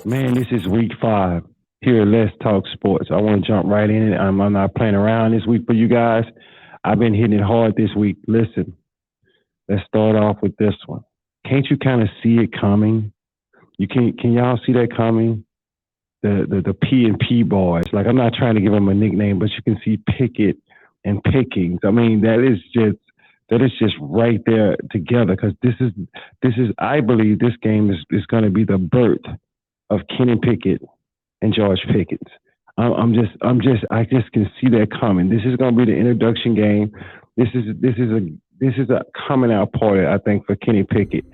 Man, this is week 5 here at Let's Talk Sports. I want to jump right in. I'm not playing around this week for you guys. I've been hitting it hard this week. Listen, let's start off with this one. Can't you kind of see it coming? Can y'all see that coming? The P and P boys. Like, I'm not trying to give them a nickname, but you can see Pickett and Pickings. I mean, that is just right there together because this is I believe this game is going to be the birth of Kenny Pickett and George Pickens. I just can see that coming. This is going to be the introduction game. This is a coming out party, I think, for Kenny Pickett.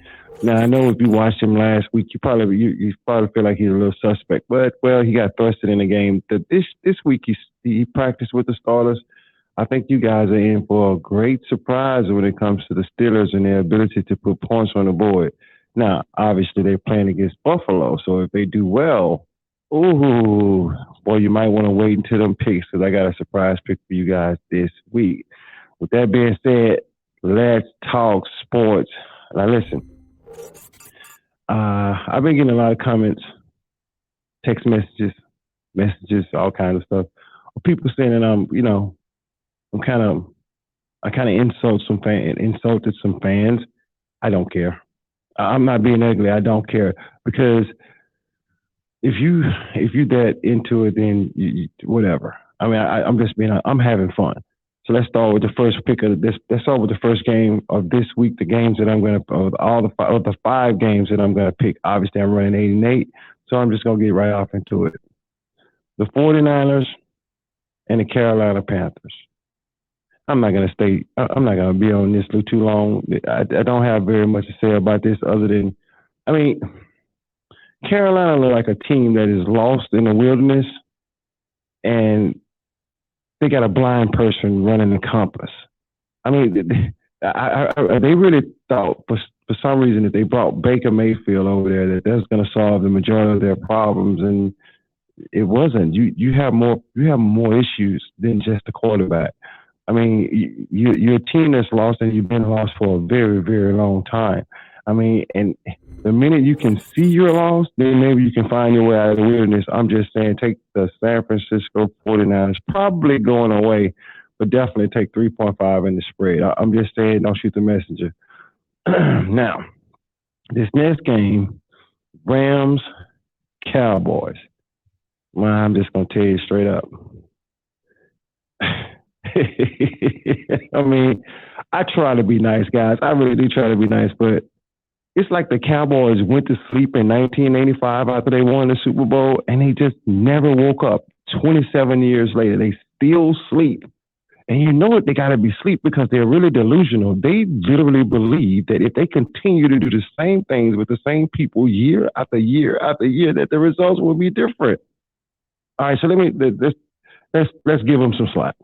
Now I know if you watched him last week, you probably feel like he's a little suspect, but well, he got thrusted in the game. This week he practiced with the starters. I think you guys are in for a great surprise when it comes to the Steelers and their ability to put points on the board. Now, obviously, they're playing against Buffalo, so if they do well, ooh, boy, you might want to wait until them picks because I got a surprise pick for you guys this week. With that being said, let's talk sports. Now, listen, I've been getting a lot of comments, text messages, all kinds of stuff. People saying that I'm kind of I kind of insulted some fans. I don't care. I'm not being ugly. I don't care because if you that into it, then whatever. I mean, I'm just being. I'm having fun. So let's start with the first pick of this. Let's start with the first game of this week. The games that I'm going to, of the 5 games that I'm going to pick. Obviously, I'm running 8-8, so I'm just going to get right off into it. The 49ers and the Carolina Panthers. I'm not gonna stay. I'm not gonna be on this too long. I don't have very much to say about this other than, I mean, Carolina look like a team that is lost in the wilderness, and they got a blind person running the compass. I mean, they really thought for some reason that they brought Baker Mayfield over there that that's going to solve the majority of their problems, and it wasn't. You have more issues than just the quarterback. I mean, you're a team that's lost and you've been lost for a very, very long time. I mean, and the minute you can see you're lost, then maybe you can find your way out of the wilderness. I'm just saying, take the San Francisco 49ers, probably going away, but definitely take 3.5 in the spread. I'm just saying, don't shoot the messenger. Now, this next game, Rams, Cowboys. Well, I'm just going to tell you straight up. I mean, I try to be nice, guys. I really do try to be nice, but it's like the Cowboys went to sleep in 1985 after they won the Super Bowl, and they just never woke up. 27 years later, they still sleep. And you know what? They got to be asleep because they're really delusional. They literally believe that if they continue to do the same things with the same people year after year after year, that the results will be different. All right, so let's give them some slack.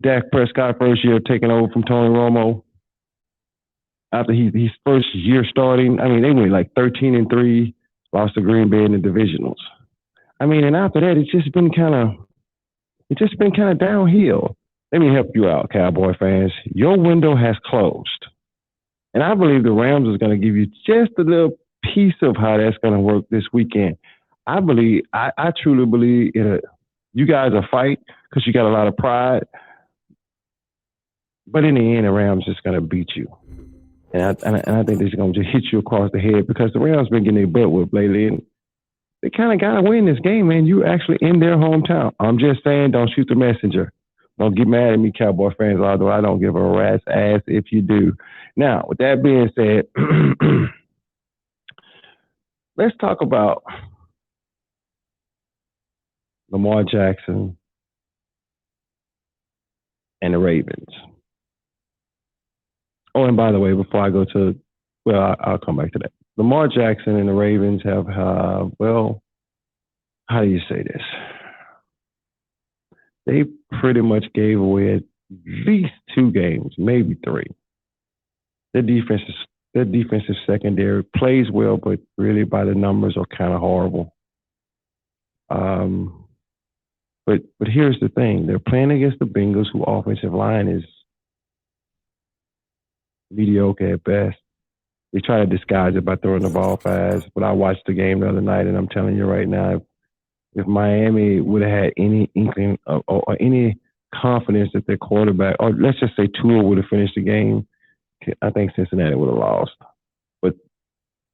Dak Prescott first year taking over from Tony Romo after his first year starting. I mean, they went like 13-3, lost to Green Bay in the divisionals. I mean, and after that, it's just been kind of downhill. Let me help you out, Cowboy fans. Your window has closed, and I believe the Rams is going to give you just a little piece of how that's going to work this weekend. I truly believe you guys are fight because you got a lot of pride. But in the end, the Rams just going to beat you. And I think they're going to just hit you across the head because the Rams been getting their butt whipped lately. And they kind of got to win this game, man. You actually in their hometown. I'm just saying, don't shoot the messenger. Don't get mad at me, Cowboy fans, although I don't give a rat's ass if you do. Now, with that being said, let's talk about Lamar Jackson and the Ravens. Oh, and by the way, before I go to, well, I'll come back to that. Lamar Jackson and the Ravens have, well, how do you say this? They pretty much gave away at least 2 games, maybe 3. Their defensive secondary plays well, but really by the numbers are kind of horrible. But here's the thing: they're playing against the Bengals, whose offensive line is mediocre at best. They try to disguise it by throwing the ball fast. But I watched the game the other night, and I'm telling you right now, if Miami would have had any inkling or any confidence that their quarterback, or let's just say Tua would have finished the game, I think Cincinnati would have lost. But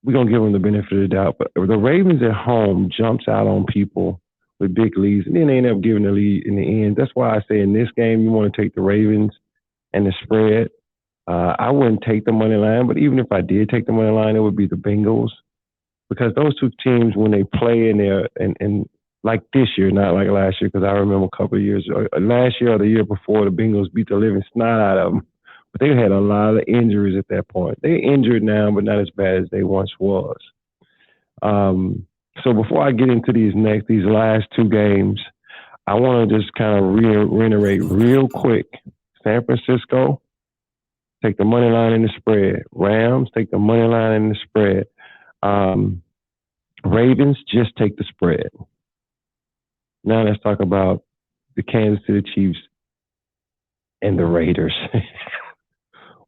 we're going to give them the benefit of the doubt. But the Ravens at home jumps out on people with big leads, and then they end up giving the lead in the end. That's why I say in this game, you want to take the Ravens and the spread. I wouldn't take the money line, but even if I did take the money line, it would be the Bengals, because those two teams, when they play in there, and like this year, not like last year, because I remember a couple of years, last year or the year before, the Bengals beat the living snot out of them. But they had a lot of injuries at that point. They're injured now, but not as bad as they once was. So before I get into these last two games, I want to just kind of reiterate real quick. San Francisco, take the money line in the spread. Rams, take the money line in the spread. Ravens, just take the spread. Now let's talk about the Kansas City Chiefs and the Raiders.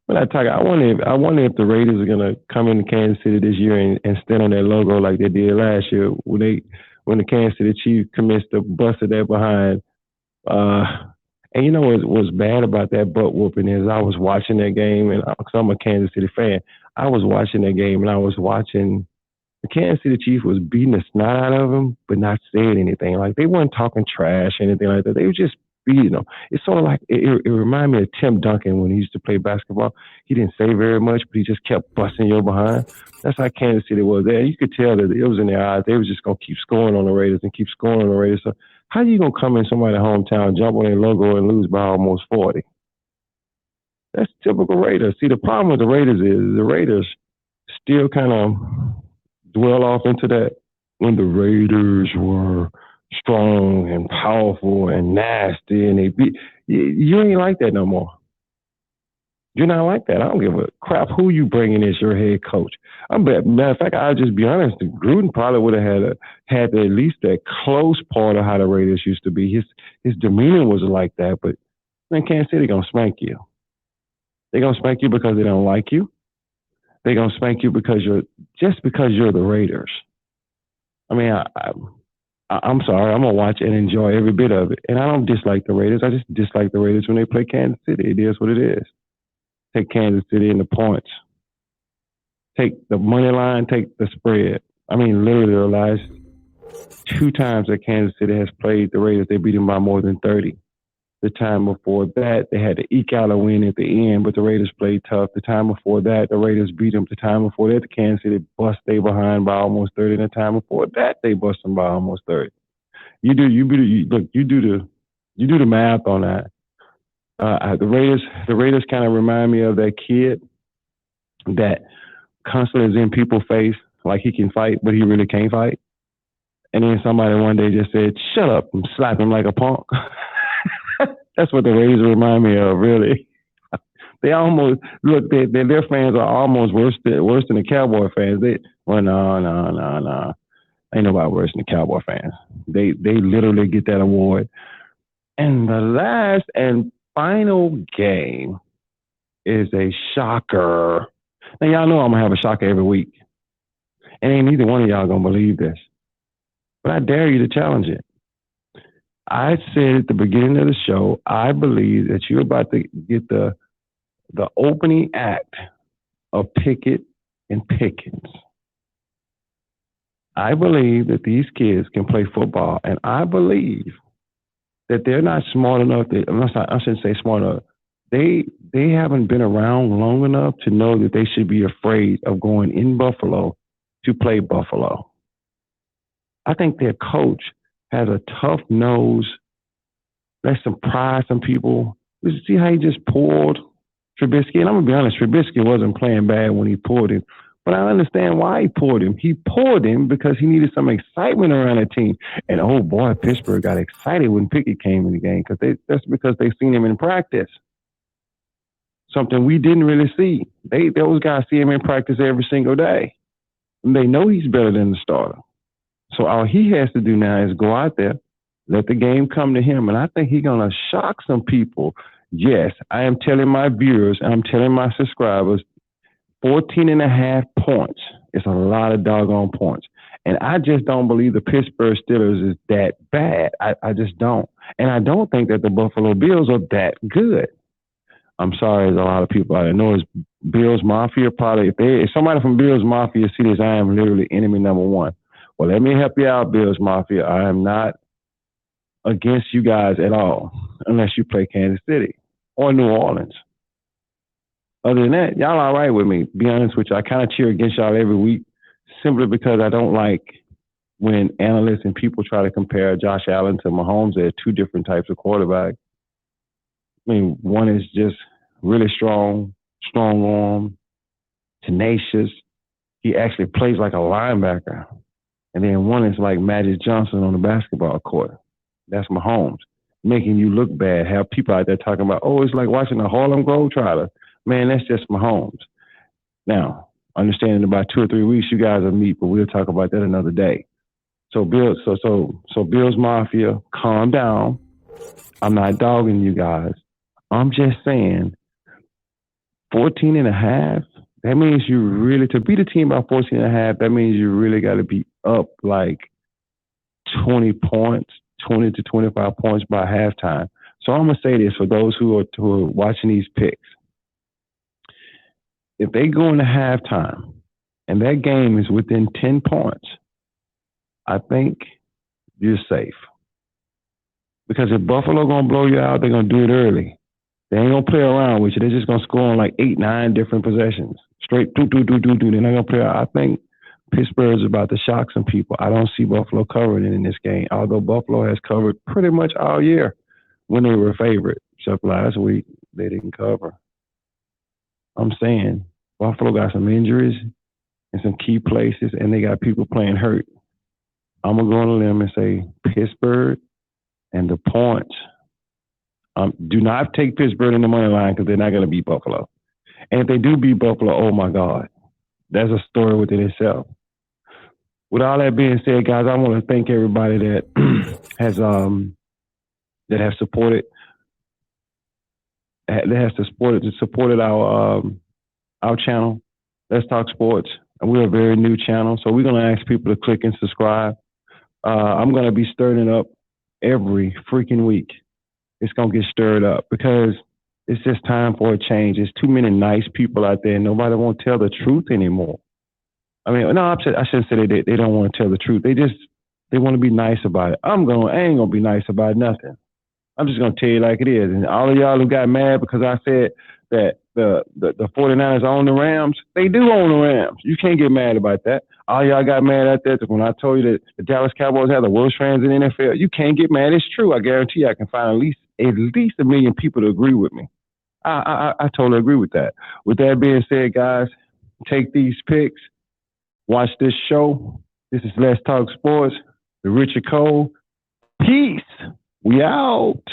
When I wonder if the Raiders are gonna come into Kansas City this year and stand on their logo like they did last year when the Kansas City Chiefs commenced to bust their behind. And you know what's bad about that butt whooping is I was watching that game, and because I'm a Kansas City fan, I was watching that game, and I was watching the Kansas City Chiefs was beating the snot out of them, but not saying anything. Like, they weren't talking trash or anything like that. They were just beating them. It's sort of like, it reminded me of Tim Duncan when he used to play basketball. He didn't say very much, but he just kept busting your behind. That's how Kansas City was there. You could tell that it was in their eyes. They was just going to keep scoring on the Raiders and keep scoring on the Raiders. So how are you going to come in somebody's hometown, jump on their logo, and lose by almost 40? That's typical Raiders. See, the problem with the Raiders is the Raiders still kind of dwell off into that when the Raiders were strong and powerful and nasty and they beat. You ain't like that no more. You're not like that. I don't give a crap who you bring in as your head coach. Matter of fact, I'll just be honest. Gruden probably would have had at least that close part of how the Raiders used to be. His demeanor was like that, but man, Kansas City gonna spank you. They're gonna spank you because they don't like you. They're gonna spank you because you're the Raiders. I mean, I'm sorry. I'm gonna watch and enjoy every bit of it, and I don't dislike the Raiders. I just dislike the Raiders when they play Kansas City. It is what it is. Take Kansas City in the points. Take the money line. Take the spread. I mean, literally the last two times that Kansas City has played the Raiders, they beat them by more than 30. The time before that, they had to eke out a win at the end, but the Raiders played tough. The time before that, the Raiders beat them. The time before that, the Kansas City bust they behind by almost 30. And the time before that, they bust them by almost 30. You do the math on that. The Raiders kind of remind me of that kid that constantly is in people's face like he can fight, but he really can't fight. And then somebody one day just said, "Shut up," and slap him like a punk. That's what the Raiders remind me of, really. They almost look. Their fans are almost worse than the Cowboy fans. No. Ain't nobody worse than the Cowboy fans. They literally get that award. And the last and final game is a shocker. Now, y'all know I'm going to have a shocker every week. And ain't neither one of y'all going to believe this. But I dare you to challenge it. I said at the beginning of the show, I believe that you're about to get the opening act of Pickett and Pickens. I believe that these kids can play football, and I believe that they're not smart enough. I shouldn't say smart enough. They haven't been around long enough to know that they should be afraid of going in Buffalo to play Buffalo. I think their coach has a tough nose. That surprised some people. You see how he just pulled Trubisky? And I'm going to be honest, Trubisky wasn't playing bad when he pulled him. But I understand why he pulled him. He pulled him because he needed some excitement around the team. And, oh, boy, Pittsburgh got excited when Pickett came in the game that's because they've seen him in practice. Something we didn't really see. Those guys see him in practice every single day. And they know he's better than the starter. So all he has to do now is go out there, let the game come to him. And I think he's going to shock some people. Yes, I am telling my viewers, I'm telling my subscribers, 14.5 points. It's a lot of doggone points. And I just don't believe the Pittsburgh Steelers is that bad. I just don't. And I don't think that the Buffalo Bills are that good. I'm sorry, there's a lot of people out there know it's Bills Mafia. Probably if somebody from Bills Mafia see this, I am literally enemy number one. Well, let me help you out, Bills Mafia. I am not against you guys at all, unless you play Kansas City or New Orleans. Other than that, y'all all right with me. Be honest with you, I kind of cheer against y'all every week simply because I don't like when analysts and people try to compare Josh Allen to Mahomes. They're two different types of quarterbacks. I mean, one is just really strong arm, tenacious. He actually plays like a linebacker. And then one is like Magic Johnson on the basketball court. That's Mahomes, making you look bad. Have people out there talking about, oh, it's like watching the Harlem Globetrotters. Man, that's just Mahomes. Now, understand in about 2 or 3 weeks, you guys will meet, but we'll talk about that another day. So Bills Mafia, calm down. I'm not dogging you guys. I'm just saying 14.5, that means you really, to beat a team by 14.5, that means you really got to be up like 20 points, 20 to 25 points by halftime. So I'm going to say this for those who are watching these picks. If they go into halftime and that game is within 10 points, I think you're safe. Because if Buffalo going to blow you out, they're going to do it early. They ain't going to play around with you. They're just going to score on like 8, 9 different possessions. Straight do. They're not going to play around. I think Pittsburgh is about to shock some people. I don't see Buffalo covering it in this game, although Buffalo has covered pretty much all year when they were favorite. Except last week, they didn't cover. I'm saying Buffalo got some injuries in some key places, and they got people playing hurt. I'm going to go on a limb and say Pittsburgh and the points. Do not take Pittsburgh in the money line because they're not going to beat Buffalo. And if they do beat Buffalo, oh, my God, that's a story within itself. With all that being said, guys, I want to thank everybody that has supported our channel. Let's Talk Sports. And we're a very new channel, so we're going to ask people to click and subscribe. I'm going to be stirring it up every freaking week. It's going to get stirred up because it's just time for a change. There's too many nice people out there, and nobody won't tell the truth anymore. I mean, no, I shouldn't say they don't want to tell the truth. They want to be nice about it. I ain't going to be nice about nothing. I'm just going to tell you like it is. And all of y'all who got mad because I said that the 49ers own the Rams, they do own the Rams. You can't get mad about that. All y'all got mad at that when I told you that the Dallas Cowboys have the worst fans in the NFL. You can't get mad. It's true. I guarantee you I can find at least 1 million people to agree with me. I totally agree with that. With that being said, guys, take these picks. Watch this show. This is Let's Talk Sports. The Richard Cole. Peace. We out.